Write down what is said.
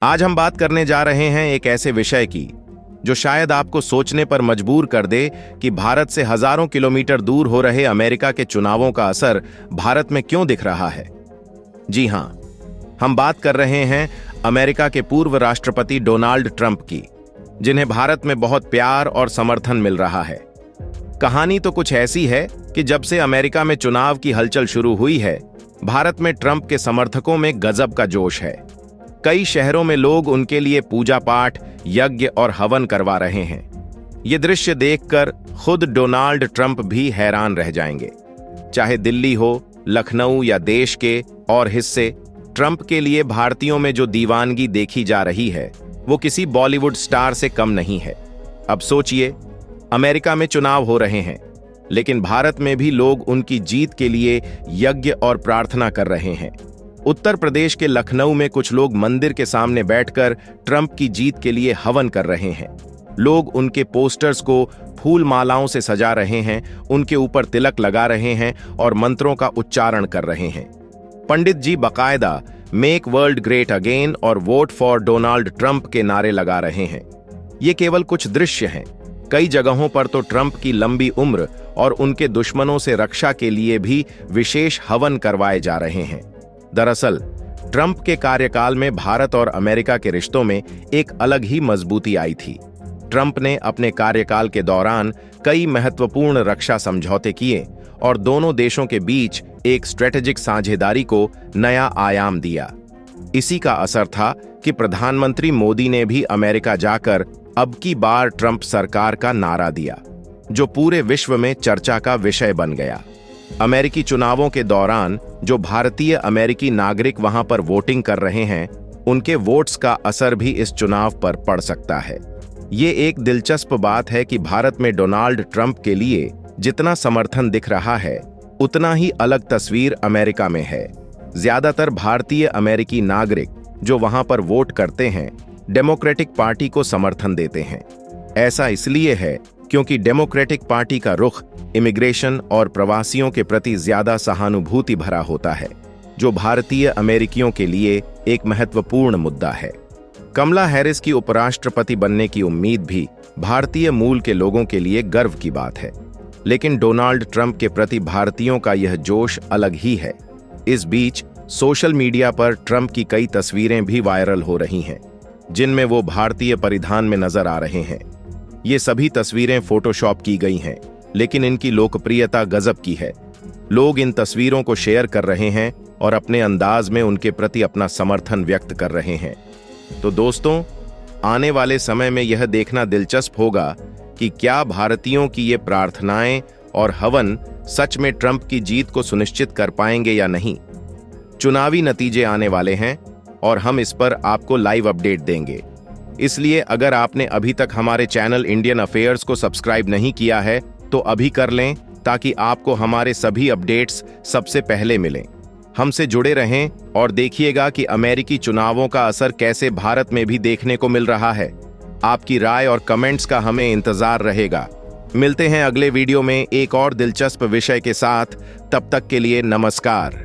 आज हम बात करने जा रहे हैं एक ऐसे विषय की जो शायद आपको सोचने पर मजबूर कर दे कि भारत से हजारों किलोमीटर दूर हो रहे अमेरिका के चुनावों का असर भारत में क्यों दिख रहा है। जी हां, हम बात कर रहे हैं अमेरिका के पूर्व राष्ट्रपति डोनाल्ड ट्रंप की, जिन्हें भारत में बहुत प्यार और समर्थन मिल रहा है। कहानी तो कुछ ऐसी है कि जब से अमेरिका में चुनाव की हलचल शुरू हुई है, भारत में ट्रंप के समर्थकों में गजब का जोश है। कई शहरों में लोग उनके लिए पूजा पाठ, यज्ञ और हवन करवा रहे हैं। ये दृश्य देखकर खुद डोनाल्ड ट्रंप भी हैरान रह जाएंगे। चाहे दिल्ली हो, लखनऊ या देश के और हिस्से, ट्रंप के लिए भारतीयों में जो दीवानगी देखी जा रही है वो किसी बॉलीवुड स्टार से कम नहीं है। अब सोचिए, अमेरिका में चुनाव हो रहे हैं, लेकिन भारत में भी लोग उनकी जीत के लिए यज्ञ और प्रार्थना कर रहे हैं। उत्तर प्रदेश के लखनऊ में कुछ लोग मंदिर के सामने बैठकर ट्रंप की जीत के लिए हवन कर रहे हैं। लोग उनके पोस्टर्स को फूल मालाओं से सजा रहे हैं, उनके ऊपर तिलक लगा रहे हैं और मंत्रों का उच्चारण कर रहे हैं। पंडित जी बाकायदा मेक वर्ल्ड ग्रेट अगेन और वोट फॉर डोनाल्ड ट्रंप के नारे लगा रहे हैं। ये केवल कुछ दृश्य हैं। कई जगहों पर तो ट्रंप की लंबी उम्र और उनके दुश्मनों से रक्षा के लिए भी विशेष हवन करवाए जा रहे हैं। दरअसल ट्रंप के कार्यकाल में भारत और अमेरिका के रिश्तों में एक अलग ही मजबूती आई थी। ट्रंप ने अपने कार्यकाल के दौरान कई महत्वपूर्ण रक्षा समझौते किए और दोनों देशों के बीच एक स्ट्रेटेजिक साझेदारी को नया आयाम दिया। इसी का असर था कि प्रधानमंत्री मोदी ने भी अमेरिका जाकर अब की बार ट्रंप सरकार का नारा दिया, जो पूरे विश्व में चर्चा का विषय बन गया। अमेरिकी चुनावों के दौरान जो भारतीय अमेरिकी नागरिक वहां पर वोटिंग कर रहे हैं, उनके वोट्स का असर भी इस चुनाव पर पड़ सकता है। ये एक दिलचस्प बात है कि भारत में डोनाल्ड ट्रंप के लिए जितना समर्थन दिख रहा है, उतना ही अलग तस्वीर अमेरिका में है। ज्यादातर भारतीय अमेरिकी नागरिक जो वहां पर वोट करते हैं, डेमोक्रेटिक पार्टी को समर्थन देते हैं। ऐसा इसलिए है क्योंकि डेमोक्रेटिक पार्टी का रुख इमिग्रेशन और प्रवासियों के प्रति ज्यादा सहानुभूति भरा होता है, जो भारतीय अमेरिकियों के लिए एक महत्वपूर्ण मुद्दा है। कमला हैरिस की उपराष्ट्रपति बनने की उम्मीद भी भारतीय मूल के लोगों के लिए गर्व की बात है, लेकिन डोनाल्ड ट्रंप के प्रति भारतीयों का यह जोश अलग ही है। इस बीच सोशल मीडिया पर ट्रंप की कई तस्वीरें भी वायरल हो रही हैं, जिनमें वो भारतीय परिधान में नजर आ रहे हैं। ये सभी तस्वीरें फोटोशॉप की गई हैं, लेकिन इनकी लोकप्रियता गजब की है। लोग इन तस्वीरों को शेयर कर रहे हैं और अपने अंदाज में उनके प्रति अपना समर्थन व्यक्त कर रहे हैं। तो दोस्तों, आने वाले समय में यह देखना दिलचस्प होगा कि क्या भारतीयों की ये प्रार्थनाएं और हवन सच में ट्रंप की जीत को सुनिश्चित कर पाएंगे या नहीं। चुनावी नतीजे आने वाले हैं और हम इस पर आपको लाइव अपडेट देंगे। इसलिए अगर आपने अभी तक हमारे चैनल इंडियन अफेयर्स को सब्सक्राइब नहीं किया है तो अभी कर लें, ताकि आपको हमारे सभी अपडेट्स सबसे पहले मिलें। हमसे जुड़े रहें और देखिएगा कि अमेरिकी चुनावों का असर कैसे भारत में भी देखने को मिल रहा है। आपकी राय और कमेंट्स का हमें इंतजार रहेगा। मिलते हैं अगले वीडियो में एक और दिलचस्प विषय के साथ। तब तक के लिए नमस्कार।